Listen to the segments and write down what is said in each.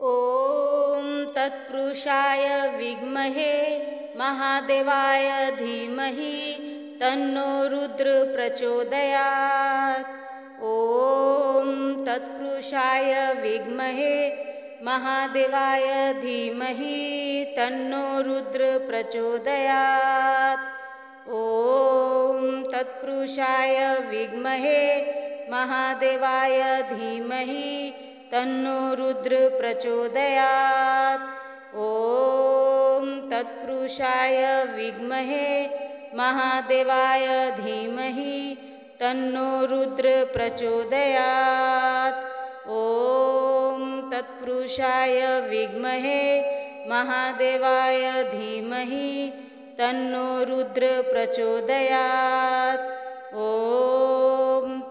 ॐ तत्पुरुषाय विद्महे महादेवाय धीमहि तन्नो रुद्र प्रचोदयात्। ॐ तत्पुरुषाय विद्महे महादेवाय धीमहि तन्नो रुद्र प्रचोदयात्। ॐ तत्पुरुषाय विद्महे महादेवाय धीमहि तन्नो रुद्र प्रचोदयात्। ॐ तत्पुरुषाय विद्महे महादेवाय धीमहि तन्नो रुद्र प्रचोदयात्। ॐ तत्पुरुषाय विद्महे महादेवाय धीमहि तन्नो रुद्र प्रचोदयात्। ॐ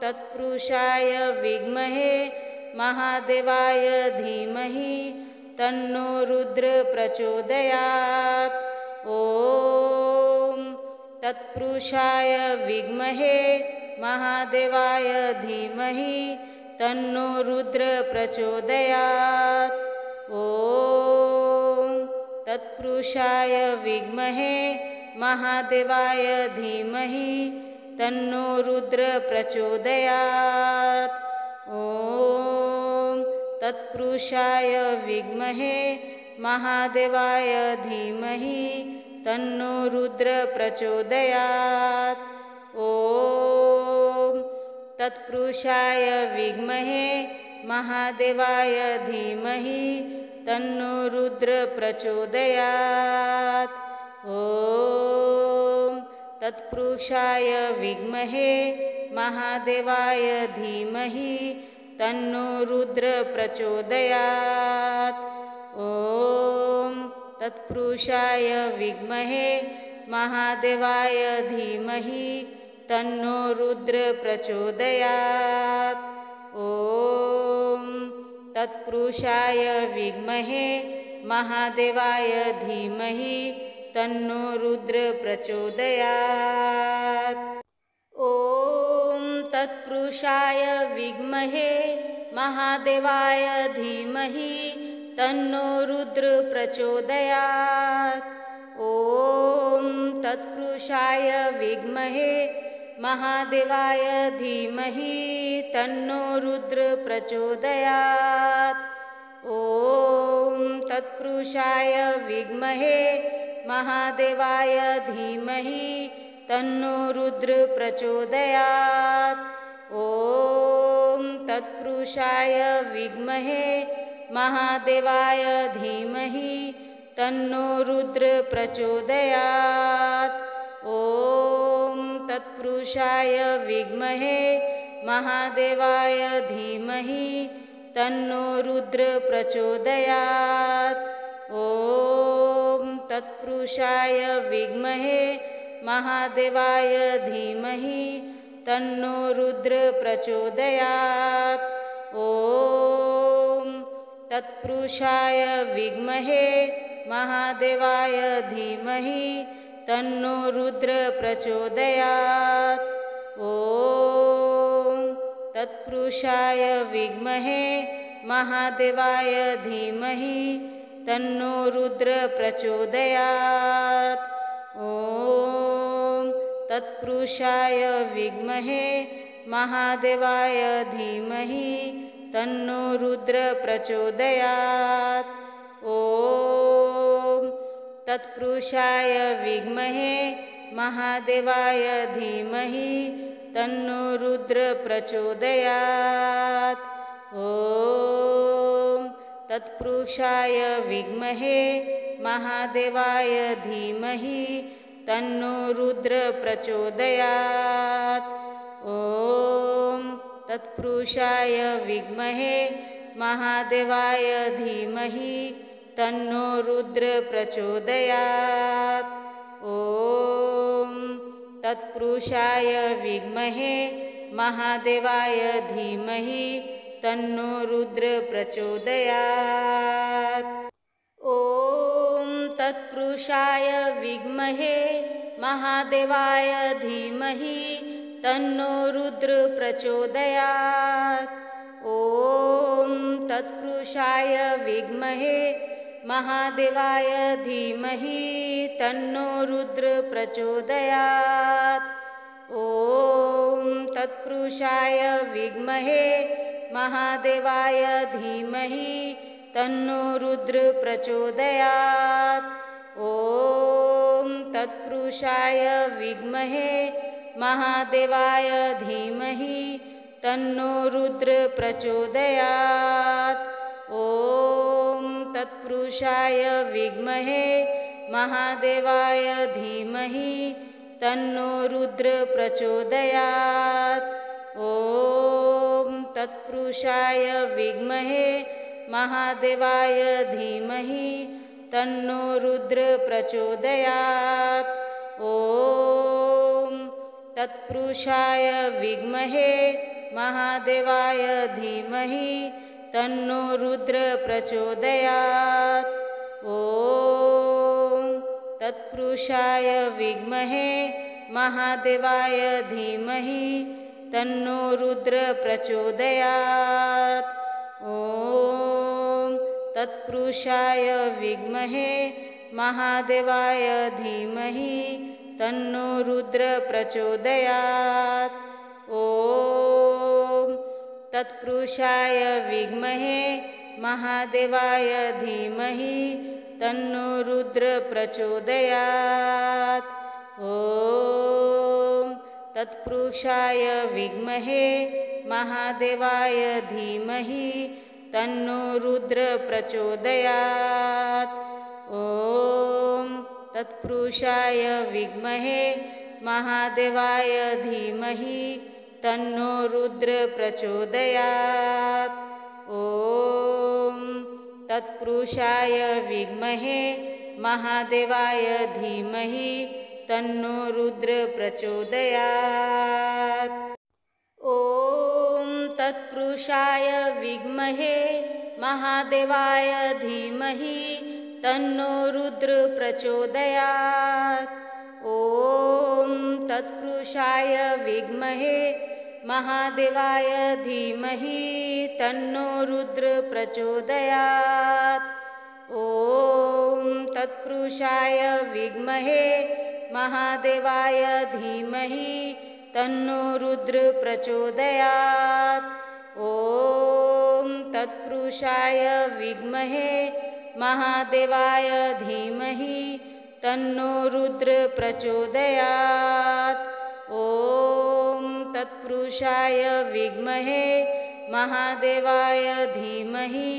तत्पुरुषाय विद्महे महादेवाय धीमहि तन्नो रुद्र प्रचोदयात्। ॐ तत्पुरुषाय विद्महे महादेवाय धीमहि तन्नो रुद्र प्रचोदयात्। ॐ तत्पुरुषाय विद्महे महादेवाय धीमहि तन्नो रुद्र प्रचोदयात्। ॐ तत्पुरुषाय विद्महे महादेवाय धीमहि तन्नो रुद्र प्रचोदयात्। ॐ तत्पुरुषाय विद्महे महादेवाय धीमहि तन्नो रुद्र प्रचोदयात्। ॐ तत्पुरुषाय विद्महे महादेवाय धीमहि तन्नो रुद्र प्रचोदयात्। ॐ तत्पुरुषाय विद्महे महादेवाय धीमहि तन्नो रुद्र प्रचोदयात्। ॐ तत्पुरुषाय विद्महे महादेवाय धीमहि तन्नो रुद्र प्रचोदयात्। ॐ तत्पुरुषाय विद्महे महादेवाय धीमहि तन्नो रुद्र प्रचोदयात्। ॐ तत्पुरुषाय विद्महे महादेवाय धीमहि तन्नो रुद्र प्रचोदयात्। ॐ तत्पुरुषाय विद्महे महादेवाय धीमहि तन्नो रुद्र प्रचोदयात्। ॐ तत्पुरुषाय विद्महे महादेवाय धीमहि तन्नो रुद्र प्रचोदयात्। ॐ तत्पुरुषाय विद्महे महादेवाय धीमहि तन्नो रुद्र प्रचोदयात्। ॐ तत्पुरुषाय विद्महे महादेवाय धीमहि तन्नो रुद्र प्रचोदयात्। ॐ तत्पुरुषाय विद्महे महादेवाय धीमहि तन्नो रुद्र प्रचोदयात्। ॐ तत्पुरुषाय विद्महे महादेवाय धीमहि तन्नो रुद्र प्रचोदयात्। ॐ तत्पुरुषाय विद्महे महादेवाय धीमहि तन्नो रुद्र प्रचोदयात्। ॐ तत्पुरुषाय विद्महे महादेवाय धीमहि तन्नो रुद्र प्रचोदयात्। ॐ तत्पुरुषाय विद्महे महादेवाय धीमहि तन्नो रुद्र प्रचोदयात्। ॐ तत्पुरुषाय विद्महे महादेवाय धीमहि तन्नो रुद्र प्रचोदयात्। ॐ तत्पुरुषाय विद्महे महादेवाय धीमहि तन्नो रुद्र प्रचोदयात्। ॐ तत्पुरुषाय विद्महे महादेवाय धीमहि तन्नो रुद्र प्रचोदयात्। ॐ तत्पुरुषाय विद्महे महादेवाय धीमहि तन्नो रुद्र प्रचोदयात्। ॐ तत्पुरुषाय विद्महे महादेवाय धीमहि तन्नो रुद्र प्रचोदयात्। ॐ तत्पुरुषाय विद्महे महादेवाय धीमहि तन्नो रुद्र प्रचोदयात्। ॐ तत्पुरुषाय विद्महे महादेवाय धीमहि तन्नो रुद्र प्रचोदयात्। ॐ तत्पुरुषाय विद्महे महादेवाय धीमहि तन्नो रुद्र प्रचोदयात्। ॐ तत्पुरुषाय विद्महे महादेवाय धीमहि तन्नो रुद्र प्रचोदयात्। ॐ तत्पुरुषाय विद्महे महादेवाय धीमहि तन्नो रुद्र प्रचोदयात्। ॐ तत्पुरुषाय विद्महे महादेवाय धीमहि तन्नो रुद्र प्रचोदयात्। ॐ तत्पुरुषाय विद्महे महादेवाय धीमहि तन्नो रुद्र प्रचोदयात्। ॐ तत्पुरुषाय विद्महे महादेवाय धीमहि तन्नो रुद्र प्रचोदयात्। ॐ तत्पुरुषाय विद्महे महादेवाय धीमहि तन्नो रुद्र प्रचोदयात्। ॐ तत्पुरुषाय विद्महे महादेवाय धीमहि तन्नो रुद्र प्रचोदयात्। ॐ तत्पुरुषाय विद्महे महादेवाय धीमहि तन्नो रुद्र प्रचोदयात्। ॐ तत्पुरुषाय विद्महे महादेवाय धीमहि तन्नो रुद्र प्रचोदयात्। ॐ तत्पुरुषाय विद्महे महादेवाय धीमहि तन्नो रुद्र प्रचोदयात्। ॐ तत्पुरुषाय विद्महे महादेवाय धीमहि तन्नो रुद्र प्रचोदयात्। ॐ तत्पुरुषाय विद्महे महादेवाय धीमहि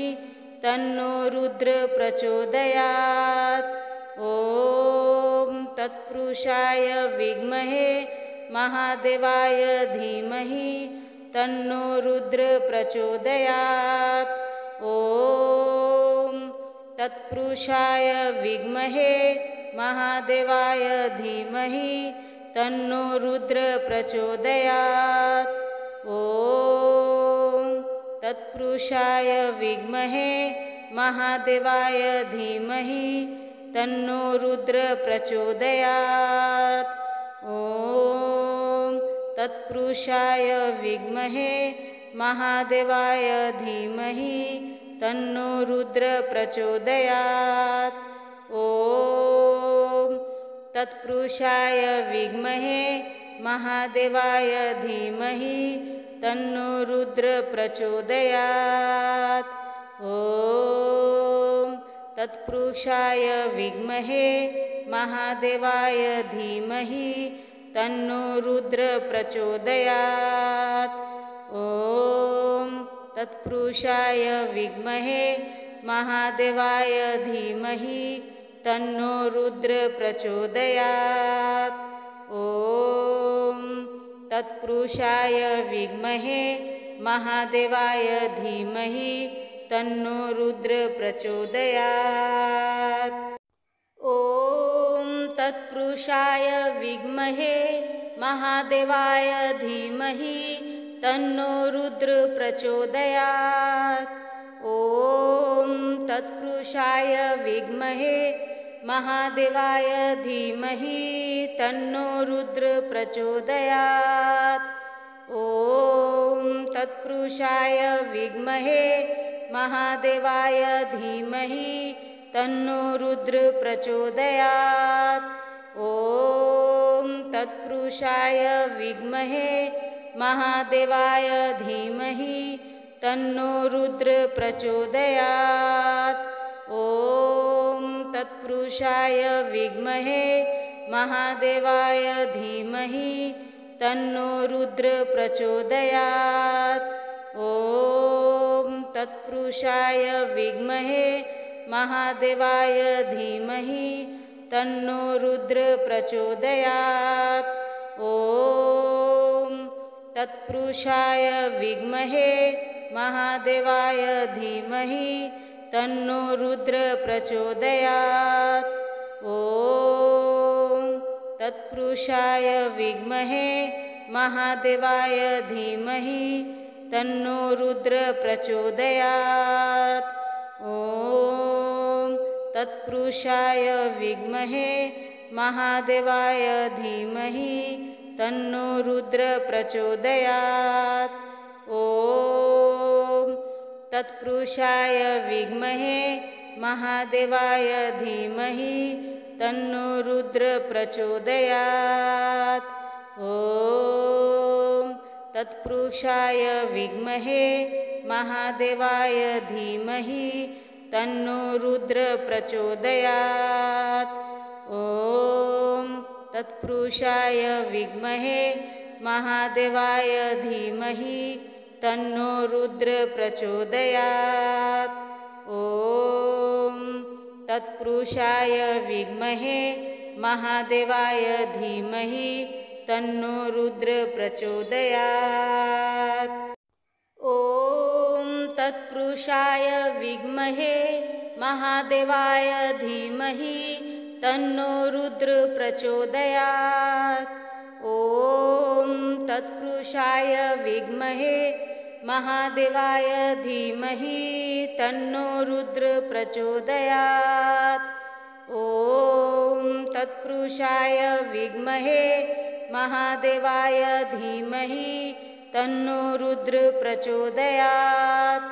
तन्नो रुद्र प्रचोदयात्। ॐ तत्पुरुषाय विद्महे महादेवाय धीमहि तन्नो रुद्र प्रचोदयात्। ॐ तत्पुरुषाय विद्महे महादेवाय धीमहि तन्नो रुद्र प्रचोदयात्। ॐ तत्पुरुषाय विद्महे महादेवाय धीमहि तन्नो रुद्र प्रचोदयात्। ॐ तत्पुरुषाय विद्महे महादेवाय धीमहि तन्नो रुद्र प्रचोदयात्। ॐ तत्पुरुषाय विद्महे महादेवाय धीमहि तन्नो रुद्र प्रचोदयात्। ॐ तत्पुरुषाय विद्महे महादेवाय धीमहि तन्नो रुद्र प्रचोदयात्। ॐ तत्पुरुषाय विद्महे महादेवाय धीमहि तन्नो रुद्र प्रचोदयात्। ॐ तत्पुरुषाय विद्महे महादेवाय धीमहि तन्नो रुद्र प्रचोदयात्। ॐ तत्पुरुषाय विद्महे महादेवाय धीमहि तन्नो रुद्र प्रचोदयात्। ॐ तत्पुरुषाय विद्महे महादेवाय धीमहि तन्नो रुद्र प्रचोदयात्। ॐ तत्पुरुषाय विद्महे महादेवाय धीमहि तन्नो रुद्र प्रचोदयात्। ॐ तत्पुरुषाय विद्महे महादेवाय धीमहि तन्नो रुद्र प्रचोदयात्। ॐ तत्पुरुषाय विद्महे महादेवाय धीमहि तन्नो रुद्र प्रचोदयात्। ॐ तत्पुरुषाय विद्महे महादेवाय धीमहि तन्नो रुद्र प्रचोदयात्। ॐ तत्पुरुषाय विद्महे महादेवाय धीमहि तन्नो रुद्र प्रचोदयात्। ॐ तत्पुरुषाय विद्महे महादेवाय धीमहि तन्नो रुद्र प्रचोदयात्। ॐ तत्पुरुषाय विद्महे महादेवाय धीमहि तन्नो रुद्र प्रचोदयात्। ॐ तत्पुरुषाय विद्महे महादेवाय धीमहि तन्नो रुद्र प्रचोदयात्। ॐ तत्पुरुषाय विद्महे महादेवाय धीमहि तन्नो रुद्र प्रचोदयात्। ॐ तत्पुरुषाय विद्महे महादेवाय धीमहि तन्नो रुद्र प्रचोदयात्। ॐ तत्पुरुषाय विद्महे महादेवाय धीमहि तन्नो रुद्र प्रचोदयात्। ॐ तत्पुरुषाय विद्महे महादेवाय धीमहि तन्नो रुद्र प्रचोदयात्। ॐ तत्पुरुषाय विद्महे महादेवाय धीमहि तन्नो रुद्र प्रचोदयात्। ॐ तत्पुरुषाय विद्महे महादेवाय धीमहि तन्नो रुद्र प्रचोदयात्।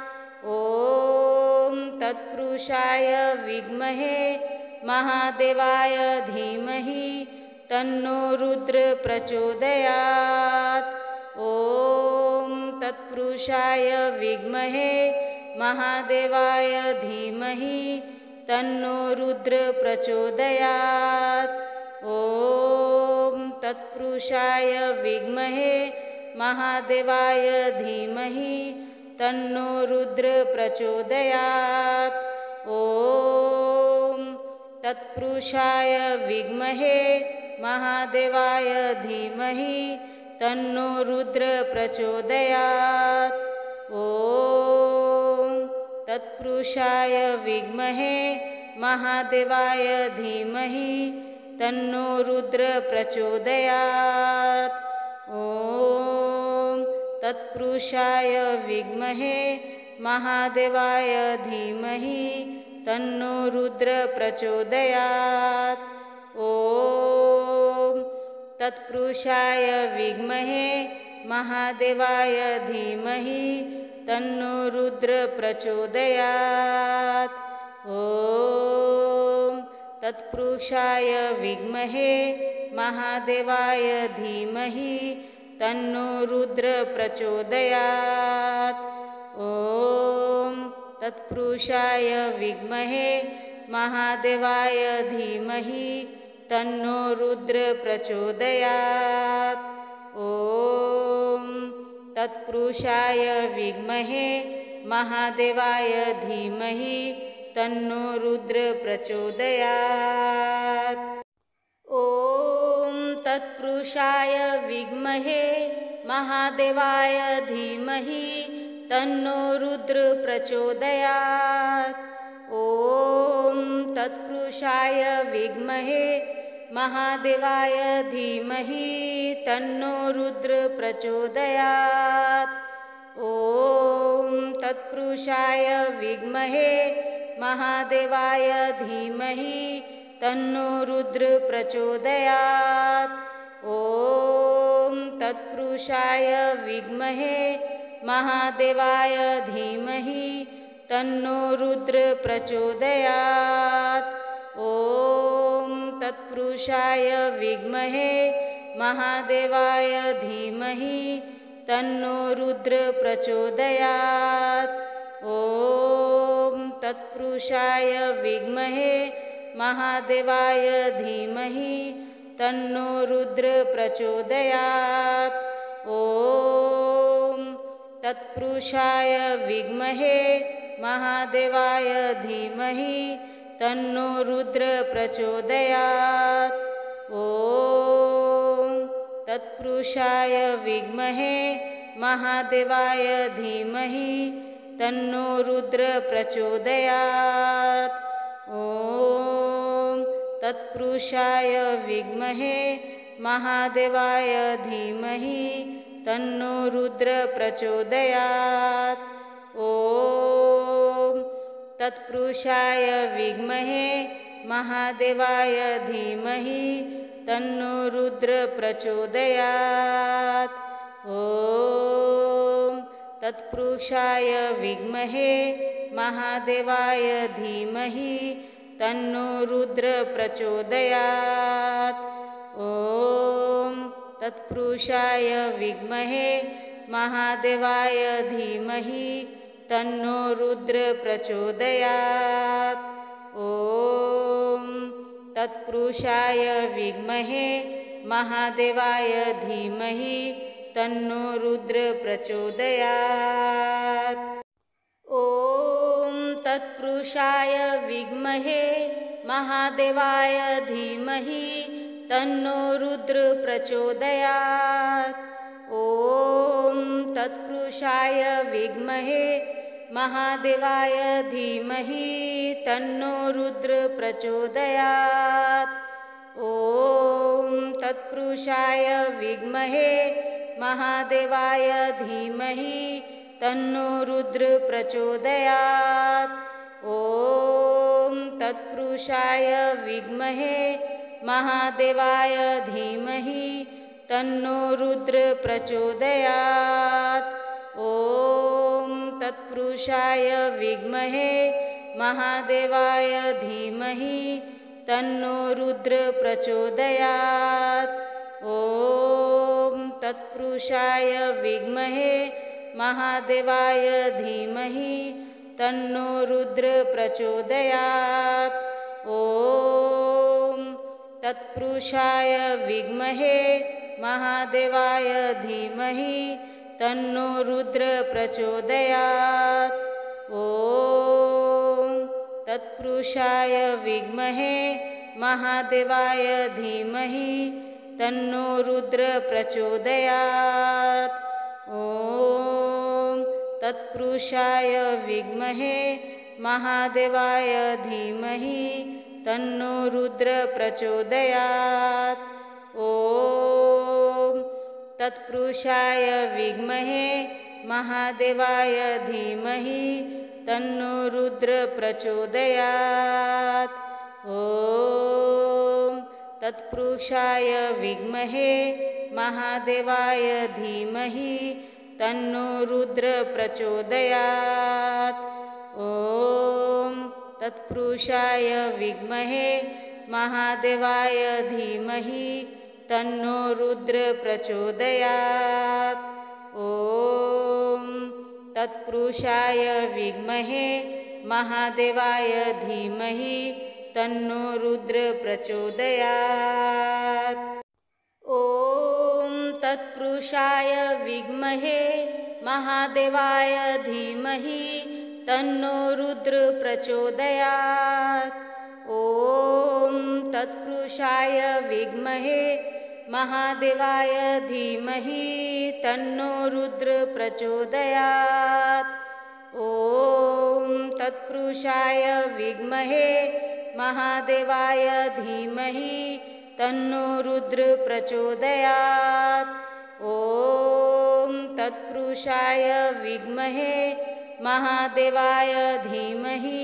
ॐ तत्पुरुषाय विद्महे महादेवाय धीमहि तन्नो रुद्र प्रचोदयात्। ॐ तत्पुरुषाय विद्महे महादेवाय धीमहि तन्नो रुद्र प्रचोदयात्। ॐ तत्पुरुषाय विद्महे महादेवाय धीमहि तन्नो रुद्र प्रचोदयात्। ॐ तत्पुरुषाय विद्महे महादेवाय धीमहि तन्नो रुद्र प्रचोदयात्। ॐ तत्पुरुषाय विद्महे महादेवाय धीमहि तन्नो रुद्र प्रचोदयात्। ॐ तत्पुरुषाय विद्महे महादेवाय धीमहि तन्नो रुद्र प्रचोदयात्। ॐ तत्पुरुषाय विद्महे महादेवाय धीमहि तन्नो रुद्र प्रचोदयात्। ॐ तत्पुरुषाय विद्महे महादेवाय धीमहि तन्नो रुद्र प्रचोदयात्। ॐ तत्पुरुषाय विद्महे महादेवाय धीमहि तन्नो रुद्र प्रचोदयात्। ॐ तत्पुरुषाय विद्महे महादेवाय धीमहि तन्नो रुद्र प्रचोदयात्। ॐ तत्पुरुषाय विद्महे महादेवाय धीमहि तन्नो रुद्र प्रचोदयात्। ॐ तत्पुरुषाय विद्महे महादेवाय धीमहि तन्नो रुद्र प्रचोदयात्। ॐ तत्पुरुषाय विद्महे महादेवाय धीमहि तन्नो रुद्र प्रचोदयात्। ॐ तत्पुरुषाय विद्महे महादेवाय धीमहि तन्नो रुद्र प्रचोदयात्। ॐ तत्पुरुषाय विद्महे महादेवाय धीमहि तन्नो रुद्र प्रचोदयात्। ॐ तत्पुरुषाय विद्महे महादेवाय धीमहि तन्नो रुद्र प्रचोदयात्। ॐ तत्पुरुषाय विद्महे महादेवाय धीमहि तन्नो रुद्र प्रचोदयात्। ॐ तत्पुरुषाय विद्महे महादेवाय धीमहि तन्नो रुद्र प्रचोदयात्। ॐ तत्पुरुषाय विद्महे महादेवाय धीमहि तन्नो रुद्र प्रचोदयात्। ॐ तत्पुरुषाय विद्महे महादेवाय धीमहि तन्नो रुद्र प्रचोदयात्। ॐ तत्पुरुषाय विद्महे महादेवाय धीमहि तन्नो रुद्र प्रचोदयात्। ॐ तत्पुरुषाय विद्महे महादेवाय धीमहि तन्नो रुद्र प्रचोदयात्। ॐ तत्पुरुषाय विद्महे महादेवाय धीमहि तन्नो रुद्र प्रचोदयात्। ॐ तत्पुरुषाय विद्महे महादेवाय धीमहि तन्नो रुद्र प्रचोदयात्। ॐ तत्पुरुषाय विद्महे महादेवाय धीमहि तन्नो रुद्र प्रचोदयात्। ॐ तत्पुरुषाय विद्महे महादेवाय धीमहि तन्नो रुद्र प्रचोदयात्। ॐ तत्पुरुषाय विद्महे महादेवाय धीमहि तन्नो रुद्र प्रचोदयात्। ॐ तत्पुरुषाय विद्महे महादेवाय धीमहि तन्नो रुद्र प्रचोदयात्। ॐ तत्पुरुषाय विद्महे महादेवाय धीमहि तन्नो रुद्र प्रचोदयात्। ॐ तत्पुरुषाय विद्महे महादेवाय धीमहि तन्नो रुद्र प्रचोदयात्। ॐ तत्पुरुषाय विद्महे महादेवाय धीमहि तन्नो रुद्र प्रचोदयात्। ॐ तत्पुरुषाय विद्महे महादेवाय धीमहि तन्नो रुद्र प्रचोदयात्। ॐ तत्पुरुषाय विद्महे महादेवाय धीमहि तन्नो रुद्र प्रचोदयात्। ॐ तत्पुरुषाय विद्महे महादेवाय धीमहि तन्नो रुद्र प्रचोदयात्। ॐ तत्पुरुषाय विद्महे महादेवाय धीमहि तन्नो रुद्र प्रचोदयात्। ॐ तत्पुरुषाय विद्महे महादेवाय धीमहि तन्नो रुद्र प्रचोदयात्। ॐ तत्पुरुषाय विद्महे महादेवाय धीमहि तन्नो रुद्र प्रचोदयात्। ॐ तत्पुरुषाय विद्महे महादेवाय धीमहि तन्नो रुद्र प्रचोदयात्। ॐ तत्पुरुषाय विद्महे महादेवाय धीमहि तन्नो रुद्र प्रचोदयात्। ॐ तत्पुरुषाय विद्महे महादेवाय धीमहि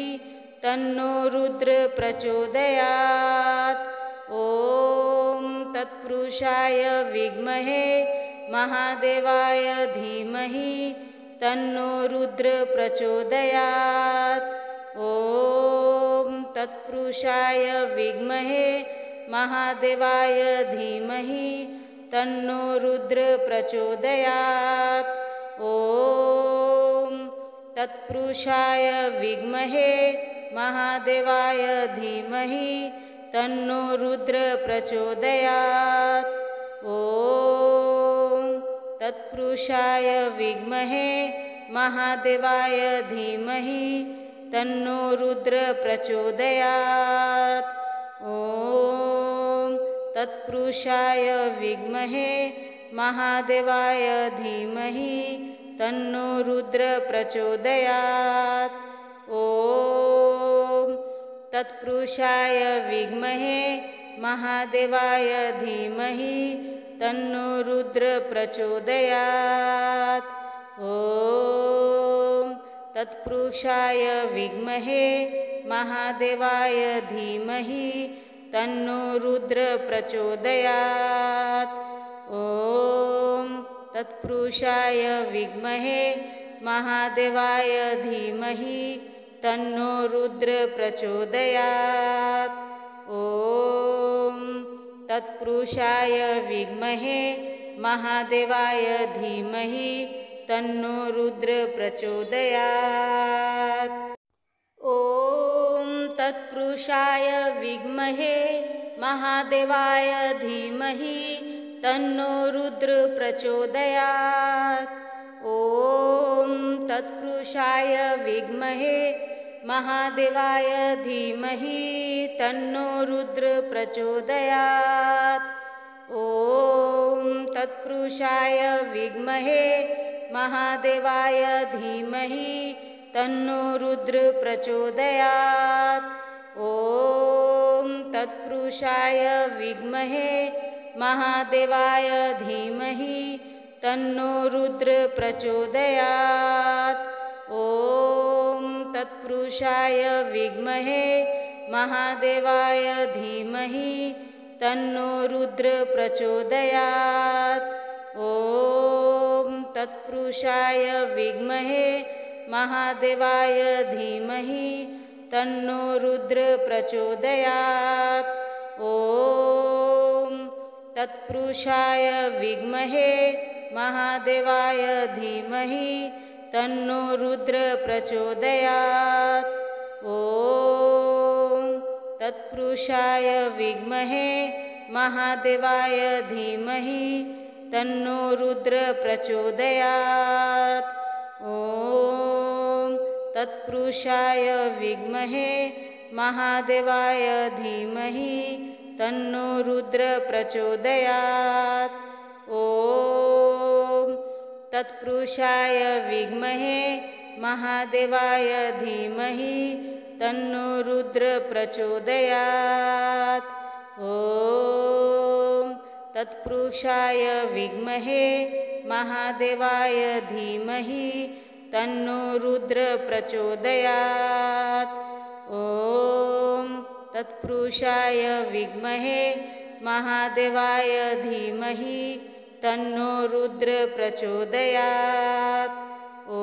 तन्नो रुद्र प्रचोदयात्। ॐ तत्पुरुषाय विद्महे महादेवाय धीमहि तन्नो रुद्र प्रचोदयात्। ॐ तत्पुरुषाय विद्महे महादेवाय धीमहि तन्नो रुद्र प्रचोदयात्। ॐ तत्पुरुषाय विद्महे महादेवाय धीमहि तन्नो रुद्र प्रचोदयात्। ॐ तत्पुरुषाय विद्महे महादेवाय धीमहि तन्नो रुद्र प्रचोदयात्। ॐ तत्पुरुषाय विद्महे महादेवाय धीमहि तन्नो रुद्र प्रचोदयात्। ॐ तत्पुरुषाय विद्महे महादेवाय धीमहि तन्नो रुद्र प्रचोदयात्। ॐ तत्पुरुषाय विद्महे महादेवाय धीमहि तन्नो रुद्र प्रचोदयात्। ॐ तत्पुरुषाय विद्महे महादेवाय धीमहि तन्नो रुद्र प्रचोदयात्। ॐ तत्पुरुषाय विद्महे महादेवाय धीमहि तन्नो रुद्र प्रचोदयात्। ॐ तत्पुरुषाय विद्महे महादेवाय धीमहि तन्नो रुद्र प्रचोदयात्। ॐ तत्पुरुषाय विद्महे महादेवाय धीमहि तन्नो रुद्र प्रचोदयात्। ॐ तत्पुरुषाय विद्महे महादेवाय धीमहि तन्नो रुद्र प्रचोदयात्। ॐ तत्पुरुषाय विद्महे महादेवाय धीमहि तन्नो रुद्र प्रचोदयात्। ॐ तत्पुरुषाय विद्महे महादेवाय धीमहि तन्नो रुद्र प्रचोदयात्। ॐ तत्पुरुषाय विद्महे महादेवाय धीमहि तन्नो रुद्र प्रचोदयात्। ॐ तत्पुरुषाय विद्महे महादेवाय धीमहि तन्नो रुद्र प्रचोदयात्। ॐ तत्पुरुषाय विद्महे महादेवाय धीमहि तन्नो रुद्र प्रचोदयात्। ॐ तत्पुरुषाय विद्महे महादेवाय धीमहि तन्नो रुद्र प्रचोदयात्। ॐ तत्पुरुषाय विद्महे महादेवाय धीमहि तन्नो रुद्र प्रचोदयात्। ॐ तत्पुरुषाय विद्महे महादेवाय धीमहि तन्नो रुद्र प्रचोदयात्। ॐ तत्पुरुषाय विद्महे महादेवाय धीमहि तन्नो रुद्र प्रचोदयात्। ॐ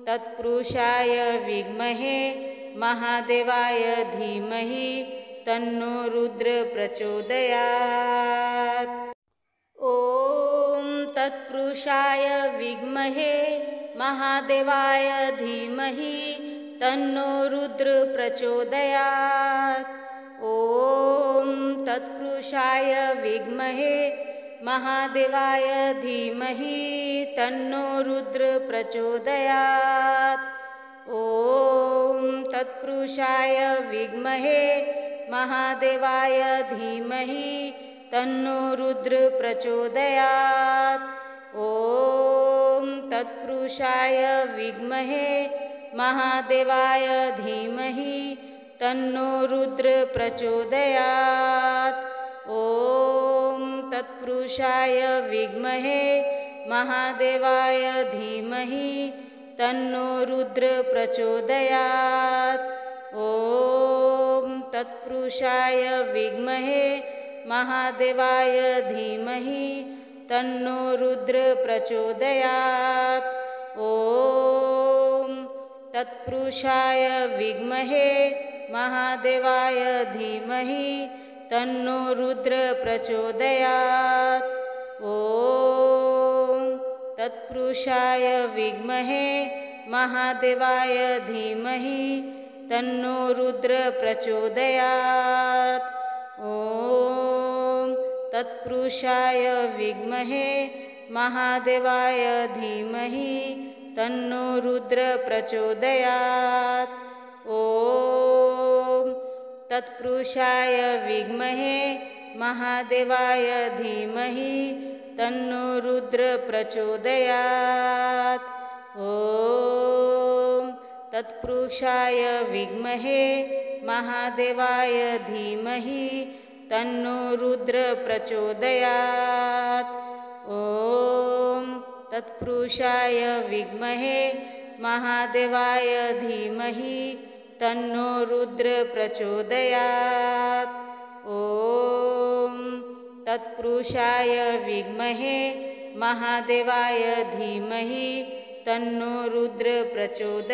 तत्पुरुषाय विद्महे महादेवाय धीमहि तन्नो रुद्र प्रचोदयात्। ॐ तत्पुरुषाय विद्महे महादेवाय धीमहि तन्नो रुद्र प्रचोदयात्। ॐ तत्पुरुषाय विद्महे महादेवाय धीमहि तन्नो रुद्र प्रचोदयात्। ॐ तत्पुरुषाय विद्महे महादेवाय धीमहि तन्नो रुद्र प्रचोदयात्। ॐ तत्पुरुषाय विद्महे महादेवाय धीमहि तन्नो रुद्र प्रचोदयात्। ॐ तत्पुरुषाय विद्महे महादेवाय धीमहि तन्नो रुद्र प्रचोदयात्। ॐ तत्पुरुषाय विद्महे महादेवाय धीमहि तन्नो रुद्र प्रचोदयात्। ॐ तत्पुरुषाय विद्महे महादेवाय धीमहि तन्नो रुद्र प्रचोदयात्। ॐ तत्पुरुषाय विद्महे महादेवाय धीमहि तन्नो रुद्र प्रचोदयात्। ॐ तत्पुरुषाय विद्महे महादेवाय धीमहि तन्नो रुद्र प्रचोदयात्। ॐ तत्पुरुषाय विद्महे महादेवाय धीमहि तन्नो रुद्र प्रचोदयात्। ॐ तत्पुरुषाय विद्महे महादेवाय धीमहि तन्नो रुद्र प्रचोदयात्। ॐ तत्पुरुषाय विद्महे महादेवाय धीमहि तन्नो रुद्र प्रचोदयात्। ॐ तत्पुरुषाय विद्महे महादेवाय धीमहि तन्नो रुद्र प्रचोदयात्।